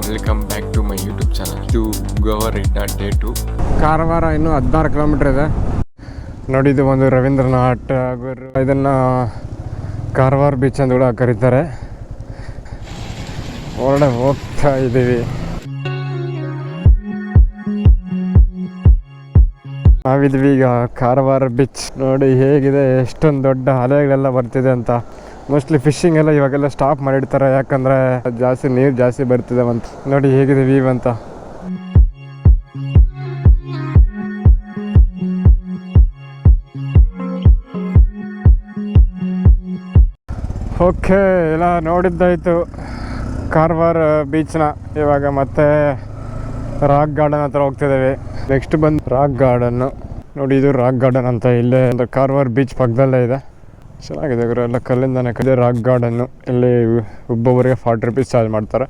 Welcome back to my YouTube channel. ಇದು Goa ರೈಡ್ನ day 2. Karwar ಇನ್ನೂ 16 kilometre ಇದೆ ನೋಡಿ. ಇದು ಒಂದು ರವೀಂದ್ರನಾಥ್ ಟಾಗೂರ್, ಇದನ್ನು ಕಾರವಾರ ಬೀಚ್ ಅಂತ ಕೂಡ ಕರೀತಾರೆ. ಹೊರಡೆ ಹೋಗ್ತಾ ಇದ್ದೀವಿ. ನಾವಿದ್ವಿ ಈಗ ಕಾರವಾರ ಬೀಚ್. ನೋಡಿ ಹೇಗಿದೆ, ಎಷ್ಟೊಂದು ದೊಡ್ಡ ಅಲೆಗಳೆಲ್ಲ ಬರ್ತಿದೆ ಅಂತ. ಮೋಸ್ಟ್ಲಿ ಫಿಶಿಂಗ್ ಎಲ್ಲ ಇವಾಗೆಲ್ಲ ಸ್ಟಾಪ್ ಮಾಡಿರ್ತಾರೆ, ಯಾಕಂದರೆ ಜಾಸ್ತಿ ನೀರು ಜಾಸ್ತಿ ಬರ್ತಿದೆ ಅಂತ. ನೋಡಿ ಹೇಗಿದೆ ವ್ಯೂ ಅಂತ. ಓಕೆ, ಎಲ್ಲ ನೋಡಿದ್ದಾಯಿತು ಕಾರವಾರ ಬೀಚ್ನ. ಇವಾಗ ಮತ್ತೆ ರಾಕ್ ಗಾರ್ಡನ್ ಹತ್ರ ಹೋಗ್ತಿದ್ದೇವೆ. ನೆಕ್ಸ್ಟ್ ಬಂದು ರಾಕ್ ಗಾರ್ಡನ್ನು. ನೋಡಿ ಇದು ರಾಕ್ ಗಾರ್ಡನ್ ಅಂತ, ಇಲ್ಲೇ ಒಂದು ಕಾರವಾರ ಬೀಚ್ ಪಕ್ಕದಲ್ಲೇ ಇದೆ. ಚೆನ್ನಾಗಿದೆ ಗುರು, ಎಲ್ಲ ಕಲ್ಲಿಂದಾನೆ ಕಡೆ. ರಾಕ್ ಗಾರ್ಡನ್ನು, ಇಲ್ಲಿ ಒಬ್ಬೊಬ್ಬರಿಗೆ 40 ರೂಪೀಸ್ ಚಾರ್ಜ್ ಮಾಡ್ತಾರೆ.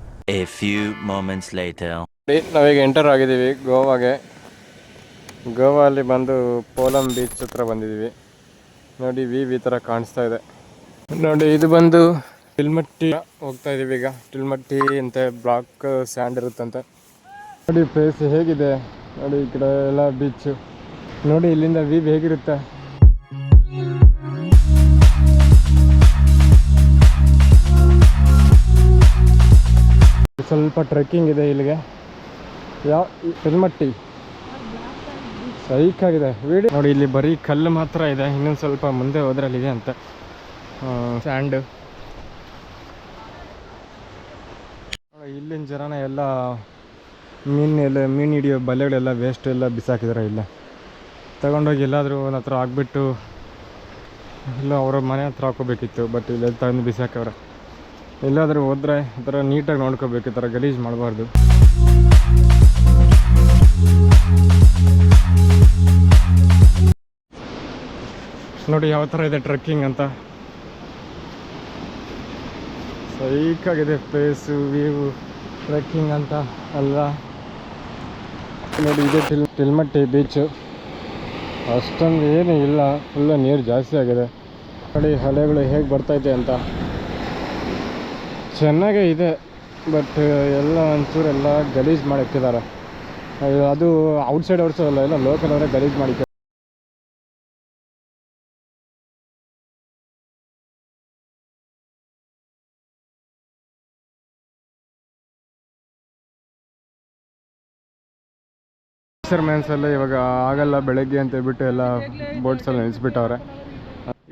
ನಾವೀಗ ಎಂಟರ್ ಆಗಿದ್ದೀವಿ ಗೋವಾಗೆ. ಗೋವಾಲ್ಲಿ ಬಂದು ಪೋಲಂ ಬೀಚ್ ಹತ್ರ ಬಂದಿದ್ದೀವಿ. ನೋಡಿ ಈ ಥರ ಕಾಣಿಸ್ತಾ ಇದೆ. ನೋಡಿ ಇದು ಬಂದು ಟಿಲ್ಮಟ್ಟಿ ಹೋಗ್ತಾ ಇದ್ದೀವಿ ಈಗ. ಟಿಲ್ಮಟ್ಟಿ ಅಂತ ಬ್ಲಾಕ್ ಸ್ಯಾಂಡ್ ಇರುತ್ತಂತೆ. ನೋಡಿ ಪ್ಲೇಸ್ ಹೇಗಿದೆ ನೋಡಿ, ಈ ಕಡೆ ಎಲ್ಲ ಬೀಚು. ನೋಡಿ ಇಲ್ಲಿಂದ ವ್ಯೂ ಹೇಗಿರುತ್ತೆ. ಸ್ವಲ್ಪ ಟ್ರೆಕ್ಕಿಂಗ್ ಇದೆ ಇಲ್ಲಿಗೆ. ಟಿಲ್ಮಟ್ಟಿ ಸೈಕ್ ಆಗಿದೆ ವಿಡಿಯೋ ನೋಡಿ. ಇಲ್ಲಿ ಬರೀ ಕಲ್ಲು ಮಾತ್ರ ಇದೆ, ಇನ್ನೊಂದು ಸ್ವಲ್ಪ ಮುಂದೆ ಹೋದ್ರೆ ಅಲ್ಲಿದೆ ಅಂತ ಸ್ಯಾಂಡ್. ಇಲ್ಲಿನ ಜನ ಎಲ್ಲ ಮೀನು ಹಿಡಿಯೋ ಬಲೆಗಳೆಲ್ಲ ವೇಸ್ಟ್ ಎಲ್ಲ ಬಿಸಾಕಿದ್ದಾರೆ. ಇಲ್ಲ ತಗೊಂಡೋಗಿ ಎಲ್ಲಾದರೂ ಒಂದು ಹತ್ರ ಹಾಕ್ಬಿಟ್ಟು ಇಲ್ಲ ಅವರ ಮನೆ ಹತ್ರ ಹಾಕೋಬೇಕಿತ್ತು. ಬಟ್ ಇಲ್ಲ ತಗೊಂಡು ಬಿಸಾಕವ್ರೆ. ಎಲ್ಲಾದರೂ ಹೋದರೆ ಈ ಥರ ನೀಟಾಗಿ ನೋಡ್ಕೋಬೇಕು, ಈ ಥರ ಗಲೀಜು ಮಾಡಬಾರ್ದು. ನೋಡಿ ಯಾವ ಥರ ಇದೆ ಟ್ರೆಕ್ಕಿಂಗ್ ಅಂತ. ಸೈಕಾಗಿದೆ ಪ್ಲೇಸು, ವ್ಯೂ, ಟ್ರೆಕ್ಕಿಂಗ್ ಅಂತ ಅಲ್ಲ. ನೋಡಿ ಇದೆ ಟಿಲ್ಮಟ್ಟಿ ಬೀಚು. ಅಷ್ಟೊಂದು ಏನೂ ಇಲ್ಲ, ಫುಲ್ಲು ನೀರು ಜಾಸ್ತಿ ಆಗಿದೆ. ನೋಡಿ ಅಲೆಗಳು ಹೇಗೆ ಬರ್ತೈತೆ ಅಂತ. ಚೆನ್ನಾಗೇ ಇದೆ, ಬಟ್ ಎಲ್ಲ ಒಂಚೂರೆಲ್ಲ ಗಲೀಜು ಮಾಡಿಕ್ಕಿದ್ದಾರೆ. ಅದು ಔಟ್ಸೈಡ್ ಅಲ್ಲ, ಎಲ್ಲ ಲೋಕಲ್ ಅವರೇ ಗಲೀಜು ಮಾಡಿದ್ದಾರೆ. ಫಿಶರ್ಮ್ಯಾನ್ಸೆಲ್ಲ ಇವಾಗ ಆಗಲ್ಲ ಬೆಳಗ್ಗೆ ಅಂತ ಹೇಳ್ಬಿಟ್ಟು ಎಲ್ಲ ಬೋಟ್ಸಲ್ಲಿ ನಿಲ್ಲಿಸ್ಬಿಟ್ಟವ್ರೆ.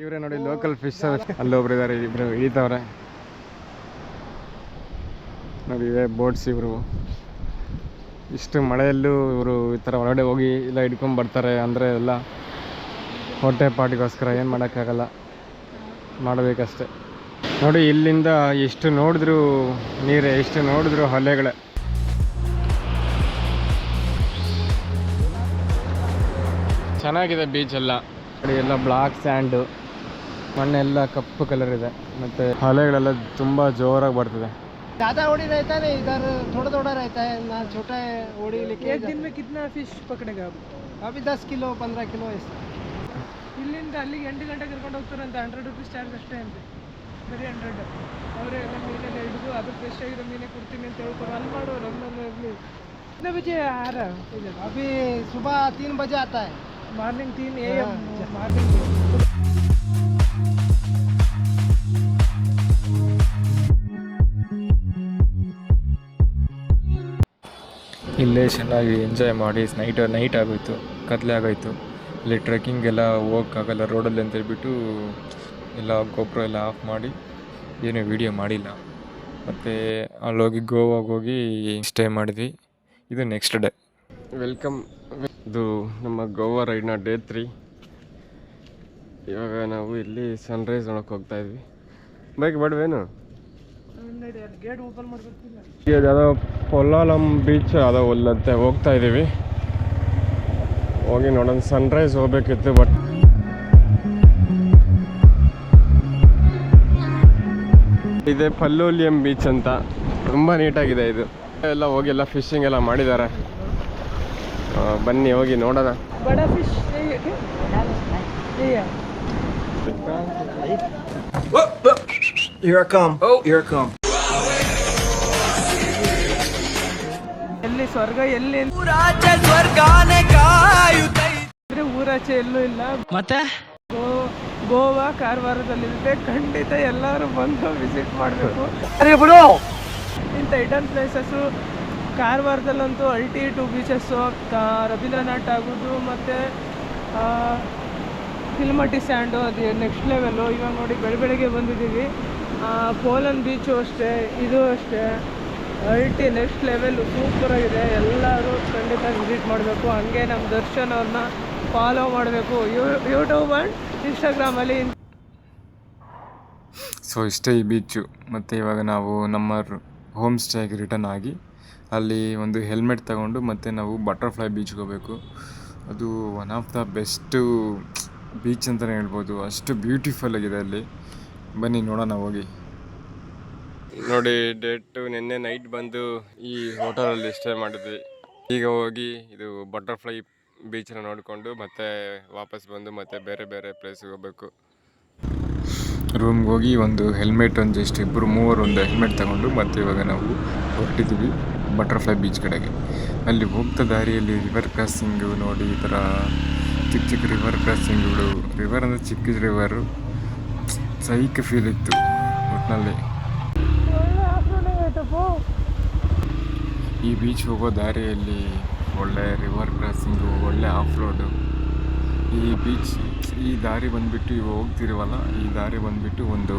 ಇವರೇ ನೋಡಿ ಲೋಕಲ್ ಫಿಶರ್. ಅಲ್ಲೊಬ್ರು ಇದ್ದಾರೆ, ಇಬ್ಬರು ಇಳಿತವ್ರೆ ನೋಡಿ. ಇವೇ ಬೋಟ್ಸ್ ಇವರು. ಇಷ್ಟು ಮಳೆಯಲ್ಲೂ ಇವರು ಈ ಥರ ಹೊರಗಡೆ ಹೋಗಿ ಇಲ್ಲ ಹಿಡ್ಕೊಂಡು ಬರ್ತಾರೆ ಅಂದರೆ ಎಲ್ಲ ಹೊಟ್ಟೆ ಪಾಟಿಗೋಸ್ಕರ. ಏನು ಮಾಡೋಕ್ಕಾಗಲ್ಲ, ಮಾಡಬೇಕಷ್ಟೆ. ನೋಡಿ ಇಲ್ಲಿಂದ ಎಷ್ಟು ನೋಡಿದ್ರು ನೀರೇ, ಎಷ್ಟು ನೋಡಿದ್ರು ಅಲೆಗಳೇ. ಚೆನ್ನಾಗಿದೆ ಬೀಚ್ ಎಲ್ಲ. ನೋಡಿ ಎಲ್ಲ ಬ್ಲಾಕ್ ಸ್ಯಾಂಡು, ಮಣ್ಣೆಲ್ಲ ಕಪ್ಪು ಕಲರ್ ಇದೆ. ಮತ್ತು ಅಲೆಗಳೆಲ್ಲ ತುಂಬ ಜೋರಾಗಿ ಬರ್ತಿದೆ. ज़्यादा ओड़ी रहता है ना, इधर थोड़ा थोड़ा रहता है ना, छोटा है ओड़ी लेके। एक दिन में कितना फिश पकड़ेगा आप? अभी 10 किलो 15 किलो ऐसा. ಇಲ್ಲಿಂದ ಅಲ್ಲಿಗೆ 8 ಗಂಟೆ ಕರ್ಕೊಂಡು ಹೋಗ್ತಾರಂತೆ. 100 ರೂಪೀಸ್ ಚಾರ್ಜ್ ಅಷ್ಟೇ ಅಂತೆ, ಬರೀ 100. ಅವರೇ ಎಲ್ಲ ಮೀನೆಲ್ಲ ಹಿಡಿದು ಅದು ಫ್ರೆಶ್ ಆಗಿರೋ ಮೀನೇ ಕೊಡ್ತೀನಿ ಅಂತ ಹೇಳ್ತಾರೆ. ಅಲ್ಲಿ ಮಾಡೋರು ಒಂದೊಂದು ಇರಲಿ. कितने बजे आ रहा है? अभी सुबह 3 बजे आता है. Morning 3 AM morning. ಇಲ್ಲೇ ಚೆನ್ನಾಗಿ ಎಂಜಾಯ್ ಮಾಡಿ ನೈಟ್ ಆಗೋಯ್ತು, ಕತ್ಲೆ ಆಗೋಯ್ತು. ಇಲ್ಲಿ ಟ್ರೆಕ್ಕಿಂಗ್ ಎಲ್ಲ ಹೋಗೋಕ್ಕಾಗಲ್ಲ ರೋಡಲ್ಲಿ ಅಂತ ಹೇಳ್ಬಿಟ್ಟು ಎಲ್ಲ ಗೊಬ್ಬರ ಎಲ್ಲ ಆಫ್ ಮಾಡಿ ಏನೂ ವೀಡಿಯೋ ಮಾಡಿಲ್ಲ. ಮತ್ತು ಅಲ್ಲೋಗಿ ಗೋವಾಗೆ ಹೋಗಿ ಸ್ಟೇ ಮಾಡಿದ್ವಿ. ಇದು ನೆಕ್ಸ್ಟ್ ಡೇ. ವೆಲ್ಕಮ್. ಇದು ನಮ್ಮ ಗೋವಾ ರೈಡ್ನ ಡೇ 3. ಇವಾಗ ನಾವು ಇಲ್ಲಿ ಸನ್ರೈಸ್ ನೋಡೋಕೆ ಹೋಗ್ತಾಯಿದ್ವಿ. ಬೈಕ್ ಬೇಡವೇನು? ಗೇಟ್ ಓಪನ್ ಮಾಡ್ಕೊಡ್ತಿಲ್ಲ. ಯಾವುದೋ ಪೊಲ್ಲಾಲಂ ಬೀಚ್ ಯಾವುದೋ ಒಲ್ಲಂತೆ ಹೋಗ್ತಾ ಇದ್ದೀವಿ. ಹೋಗಿ ನೋಡೋಣ, ಸನ್ರೈಸ್ ಹೋಗ್ಬೇಕಿತ್ತು. ಬಟ್ ಇದೆ ಪಲ್ಲೋಲಿಯಂ ಬೀಚ್ ಅಂತ, ತುಂಬ ನೀಟಾಗಿದೆ ಇದು. ಎಲ್ಲ ಹೋಗಿ ಎಲ್ಲ ಫಿಶಿಂಗ್ ಎಲ್ಲ ಮಾಡಿದ್ದಾರೆ. ಬನ್ನಿ ಹೋಗಿ ನೋಡೋಣ. बड़ा fish Here I come. Oh, here I come. ಅಲ್ಲಿ ಸ್ವರ್ಗ ಎಲ್ಲಿ ಅಂದ್ರೆ ಊರಾಚೆ ಎಲ್ಲೂ ಇಲ್ಲ. ಮತ್ತೆ ಗೋವಾ ಕಾರವಾರದಲ್ಲಿರುತ್ತೆ. ಖಂಡಿತ ಎಲ್ಲರೂ ಬಂದು ವಿಸಿಟ್ ಮಾಡಬೇಕು ಇಂಥ ಹಿಡನ್ ಪ್ಲೇಸಸ್ಸು. ಕಾರವಾರದಲ್ಲಂತೂ ಅಲ್ಟಿ 2 ಬೀಚಸ್ಸು, ರವೀಂದ್ರನಾಥ್ ಆಗೋದು ಮತ್ತು ಹಿಲ್ಮಟ್ಟಿ ಸ್ಯಾಂಡು, ಅದು ನೆಕ್ಸ್ಟ್ ಲೆವೆಲ್ಲು. ಇವಾಗ ನೋಡಿ ಬೆಳಗ್ಗೆ ಬಂದಿದ್ದೀವಿ. ಪೋಲನ್ ಬೀಚು ಅಷ್ಟೇ, ಇದು ಅಷ್ಟೇ ಅಲ್ಟಿ ನೆಕ್ಸ್ಟ್ ಲೆವೆಲ್ಲು, ಸೂಪರಾಗಿದೆ. ಎಲ್ಲರೂ ಖಂಡಿತ ವಿಸಿಟ್ ಮಾಡಬೇಕು. ಹಂಗೆ ನಮ್ಮ ದರ್ಶನ್ ಅವ್ರನ್ನ ಫಾಲೋ ಮಾಡಬೇಕು ಯೂಟ್ಯೂಬ್ ಆ್ಯಂಡ್ ಇನ್ಸ್ಟಾಗ್ರಾಮಲ್ಲಿ. ಸೊ ಇಷ್ಟೇ ಈ ಬೀಚು. ಮತ್ತು ಇವಾಗ ನಾವು ನಮ್ಮ ಹೋಮ್ ಸ್ಟೇಗೆ ರಿಟರ್ನ್ ಆಗಿ ಅಲ್ಲಿ ಒಂದು ಹೆಲ್ಮೆಟ್ ತಗೊಂಡು ಮತ್ತು ನಾವು ಬಟರ್ಫ್ಲೈ ಬೀಚ್ಗೆ ಹೋಗಬೇಕು. ಅದು one of the best beach ಅಂತಲೇ ಹೇಳ್ಬೋದು, ಅಷ್ಟು ಬ್ಯೂಟಿಫುಲ್ ಆಗಿದೆ ಅಲ್ಲಿ. ಬನ್ನಿ ನೋಡೋಣ ಹೋಗಿ. ನೋಡಿ ಡೇಟು ನಿನ್ನೆ ನೈಟ್ ಬಂದು ಈ ಹೋಟೆಲಲ್ಲಿ ಸ್ಟೇ ಮಾಡಿದ್ವಿ. ಈಗ ಹೋಗಿ ಇದು ಬಟರ್ಫ್ಲೈ ಬೀಚನ್ನ ನೋಡಿಕೊಂಡು ಮತ್ತೆ ವಾಪಸ್ ಬಂದು ಮತ್ತೆ ಬೇರೆ ಬೇರೆ ಪ್ಲೇಸಿಗೆ ಹೋಗಬೇಕು. ರೂಮ್ಗೆ ಹೋಗಿ ಒಂದು ಹೆಲ್ಮೆಟ್ ಒಂದು ಜಸ್ಟ್ ಇಬ್ಬರು ಮೂವರು ಒಂದು ಹೆಲ್ಮೆಟ್ ತಗೊಂಡು ಮತ್ತೆ ಇವಾಗ ನಾವು ಹೊರಟಿದ್ದೀವಿ ಬಟರ್ಫ್ಲೈ ಬೀಚ್ ಕಡೆಗೆ. ಅಲ್ಲಿ ಹೋಗ್ತಾ ದಾರಿಯಲ್ಲಿ ರಿವರ್ ಕ್ರಾಸಿಂಗು ನೋಡಿ, ಈ ಥರ ಚಿಕ್ಕ ಚಿಕ್ಕ ರಿವರ್ ಕ್ರಾಸಿಂಗ್ಗಳು. ರಿವರ್ ಅಂದರೆ ಚಿಕ್ಕ ರಿವರು, ಸೈಕ್ ಫೀಲ್ ಇತ್ತು ಒಟ್ಟಿನಲ್ಲಿ. ಈ ಬೀಚ್ ಹೋಗೋ ದಾರಿಯಲ್ಲಿ ಒಳ್ಳೆ ರಿವರ್ ಕ್ರಾಸಿಂಗು, ಒಳ್ಳೆ ಆಫ್ ರೋಡು. ಈ ದಾರಿ ಬಂದುಬಿಟ್ಟು ಇವು ಹೋಗ್ತಿರುವಲ್ಲ, ಈ ದಾರಿ ಬಂದುಬಿಟ್ಟು ಒಂದು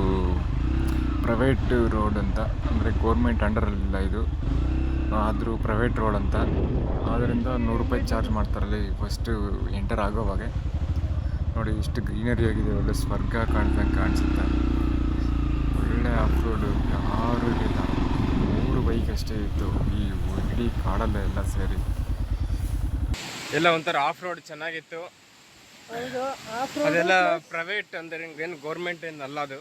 ಪ್ರೈವೇಟ್ ರೋಡ್ ಅಂತ, ಅಂದರೆ ಗೋರ್ಮೆಂಟ್ ಅಂಡರಲ್ಲಿಲ್ಲ ಇದು, ಆದರೂ ಪ್ರೈವೇಟ್ ರೋಡ್ ಅಂತ. ಆದ್ದರಿಂದ 100 ರೂಪಾಯಿ ಚಾರ್ಜ್ ಮಾಡ್ತಾರಲ್ಲಿ ಫಸ್ಟು ಎಂಟರ್ ಆಗೋವಾಗೆ. ನೋಡಿ ಇಷ್ಟು ಗ್ರೀನರಿ ಆಗಿದೆ, ಒಳ್ಳೆ ಸ್ವರ್ಗ ಕಾಣ್ದಂಗೆ ಕಾಣಿಸುತ್ತೆ. ಒಳ್ಳೆ ಆಫ್ ರೋಡು, ಯಾರೂ ಇರಲಿಲ್ಲ, 3 ಬೈಕ್ ಅಷ್ಟೇ ಇತ್ತು ಈ ಇಡೀ ಕಾಡಲ್ಲೇ ಎಲ್ಲ ಸೇರಿ. ಎಲ್ಲ ಒಂಥರ ಆಫ್ ರೋಡ್ ಚೆನ್ನಾಗಿತ್ತು. ಅದೆಲ್ಲ ಪ್ರೈವೇಟ್ ಅಂದರೆ ಏನು ಗೌರ್ಮೆಂಟ್ ಏನಲ್ಲ ಅದು,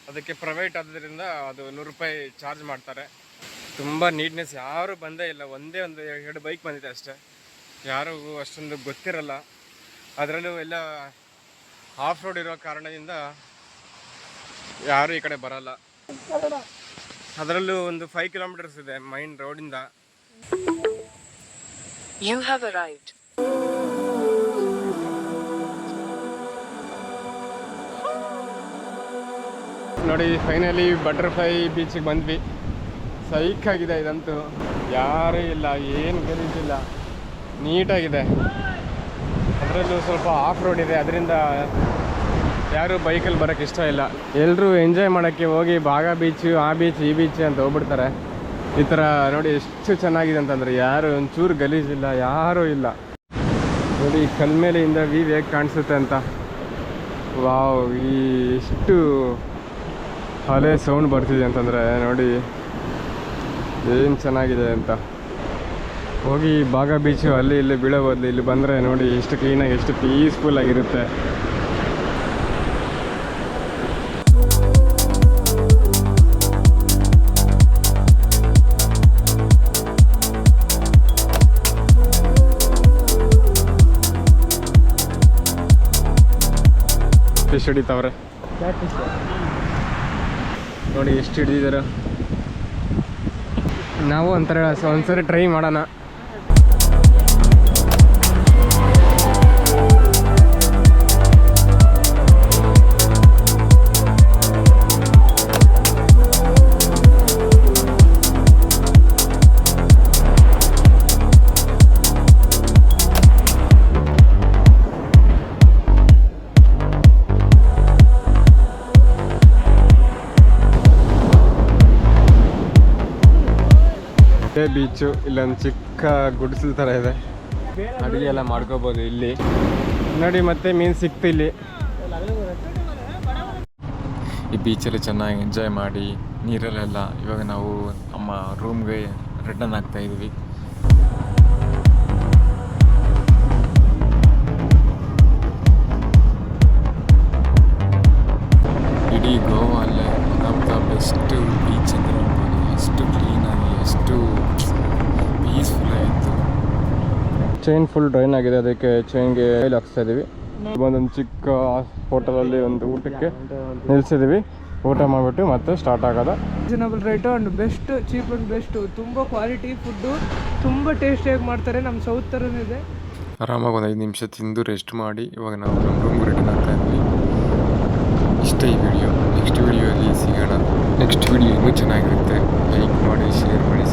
ಅದಕ್ಕೆ ಪ್ರೈವೇಟ್ ಆದ್ದರಿಂದ ಅದು 100 ರೂಪಾಯಿ ಚಾರ್ಜ್ ಮಾಡ್ತಾರೆ. ತುಂಬ ನೀಟ್ನೆಸ್, ಯಾರೂ ಬಂದೇ ಇಲ್ಲ. ಒಂದೇ 2 ಬೈಕ್ ಬಂದಿದೆ ಅಷ್ಟೇ, ಯಾರೂ ಅಷ್ಟೊಂದು ಗೊತ್ತಿರಲ್ಲ. ಅದರಲ್ಲೂ ಎಲ್ಲ ಆಫ್ ರೋಡ್ ಇರೋ ಕಾರಣದಿಂದ ಯಾರೂ ಈ ಕಡೆ ಬರಲ್ಲ. ಅದರಲ್ಲೂ ಒಂದು 5 ಕಿಲೋಮೀಟರ್ಸ್ ಇದೆ ಮೈನ್ ರೋಡಿಂದ. You have arrived. ನೋಡಿ ಫೈನಲಿ ಬಟರ್ಫ್ಲೈ ಬೀಚಿಗೆ ಬಂದ್ವಿ. ಸೈಕಾಗಿದೆ ಇದಂತೂ, ಯಾರೂ ಇಲ್ಲ, ಏನು ಗಲೀಜಿಲ್ಲ, ನೀಟಾಗಿದೆ. ಅದರಲ್ಲೂ ಸ್ವಲ್ಪ ಆಫ್ ರೋಡ್ ಇದೆ, ಅದರಿಂದ ಯಾರೂ ಬೈಕಲ್ಲಿ ಬರೋಕ್ಕೆ ಇಷ್ಟ ಇಲ್ಲ. ಎಲ್ಲರೂ ಎಂಜಾಯ್ ಮಾಡೋಕ್ಕೆ ಹೋಗಿ ಬಾಗ ಬೀಚು, ಆ ಬೀಚ್, ಈ ಬೀಚ್ ಅಂತ ಹೋಗ್ಬಿಡ್ತಾರೆ. ಈ ಥರ ನೋಡಿ ಎಷ್ಟು ಚೆನ್ನಾಗಿದೆ ಅಂತಂದರೆ ಯಾರು ಒಂಚೂರು ಗಲೀಜಿಲ್ಲ, ಯಾರೂ ಇಲ್ಲ. ನೋಡಿ ಕಲ್ಮೇಲೆಯಿಂದ ವ್ಯೂ ಹೇಗೆ ಕಾಣಿಸುತ್ತೆ ಅಂತ. ವಾವ್, ಈ ಎಷ್ಟು ಅಲೆ ಸೌಂಡ್ ಬರ್ತಿದೆ ಅಂತಂದರೆ ನೋಡಿ ಏನು ಚೆನ್ನಾಗಿದೆ ಅಂತ. ಹೋಗಿ ಬಾಗ ಬೀಚು ಅಲ್ಲಿ ಇಲ್ಲಿ ಬೀಳೋ ಬದಲು ಇಲ್ಲಿ ಬಂದರೆ ನೋಡಿ ಎಷ್ಟು ಕ್ಲೀನಾಗಿ, ಎಷ್ಟು ಪೀಸ್ಫುಲ್ ಆಗಿರುತ್ತೆ. ಫಿಶ್ ಹಿಡಿತಾವ್ರೆ ನೋಡಿ, ಎಷ್ಟು ಹಿಡಿದಿದ್ದಾರೆ. ನಾವು ಒಂದ್ಸರಿ ಟ್ರೈ ಮಾಡೋಣ. ಬೀಚು ಇಲ್ಲೊಂದು ಚಿಕ್ಕ ಗುಡಿಸಲು ಥರ ಇದೆ, ಅಡುಗೆ ಎಲ್ಲ ಮಾಡ್ಕೋಬೋದು ಇಲ್ಲಿ ನೋಡಿ. ಮತ್ತೆ ಮೀನು ಸಿಕ್ತು ಇಲ್ಲಿ. ಈ ಬೀಚಲ್ಲಿ ಚೆನ್ನಾಗಿ ಎಂಜಾಯ್ ಮಾಡಿ ನೀರಲ್ಲೆಲ್ಲ ಇವಾಗ ನಾವು ನಮ್ಮ ರೂಮ್ಗೆ ರಿಟರ್ನ್ ಆಗ್ತಾ ಇದ್ವಿ. ಇಡೀ ಗೋವಾ ಅಲ್ಲೇ one of the best beach ಅಂತ ಹೇಳ್ಬೋದು. ಅಷ್ಟು ಕ್ಲೀನಾಗಿ, ಅಷ್ಟು ಪೀಸ್ಫುಲ್ ಆಯಿತು. ಚೈನ್ ಫುಲ್ ಡ್ರೈನ್ ಆಗಿದೆ, ಅದಕ್ಕೆ ಚೈನ್ಗೆ ಆಯಿಲ್ ಹಾಕ್ಸ್ತಾ ಇದ್ದೀವಿ. ಒಂದೊಂದು ಚಿಕ್ಕ ಹೋಟೆಲಲ್ಲಿ ಒಂದು ಊಟಕ್ಕೆ ನಿಲ್ಲಿಸಿದ್ದೀವಿ. ಊಟ ಮಾಡಿಬಿಟ್ಟು ಮತ್ತೆ ಸ್ಟಾರ್ಟ್ ಆಗೋದು. Reasonable rate and best, cheap and best, ತುಂಬ ಕ್ವಾಲಿಟಿ ಫುಡ್ಡು, ತುಂಬ ಟೇಸ್ಟಿಯಾಗಿ ಮಾಡ್ತಾರೆ. ನಮ್ಮ ಸೌತ್ ಥರನೇ ಇದೆ. ಆರಾಮಾಗಿ ಒಂದು 5 ನಿಮಿಷ ತಿಂದು ರೆಸ್ಟ್ ಮಾಡಿ ಇವಾಗ ನಾವು ನಮ್ಮ ರೂಮ್ಗೆ ರಿಟರ್ನ್ ಆಗ್ತಾ ಇದ್ವಿ. ಇಷ್ಟ ಈ ವಿಡಿಯೋ. ನೆಕ್ಸ್ಟ್ ವಿಡಿಯೋಲಿ ಸಿಗೋಣ. ನೆಕ್ಸ್ಟ್ ವಿಡಿಯೋ ಇನ್ನೂ ಚೆನ್ನಾಗಿರುತ್ತೆ. ಲೈಕ್ ಮಾಡಿ, ಶೇರ್ ಮಾಡಿ.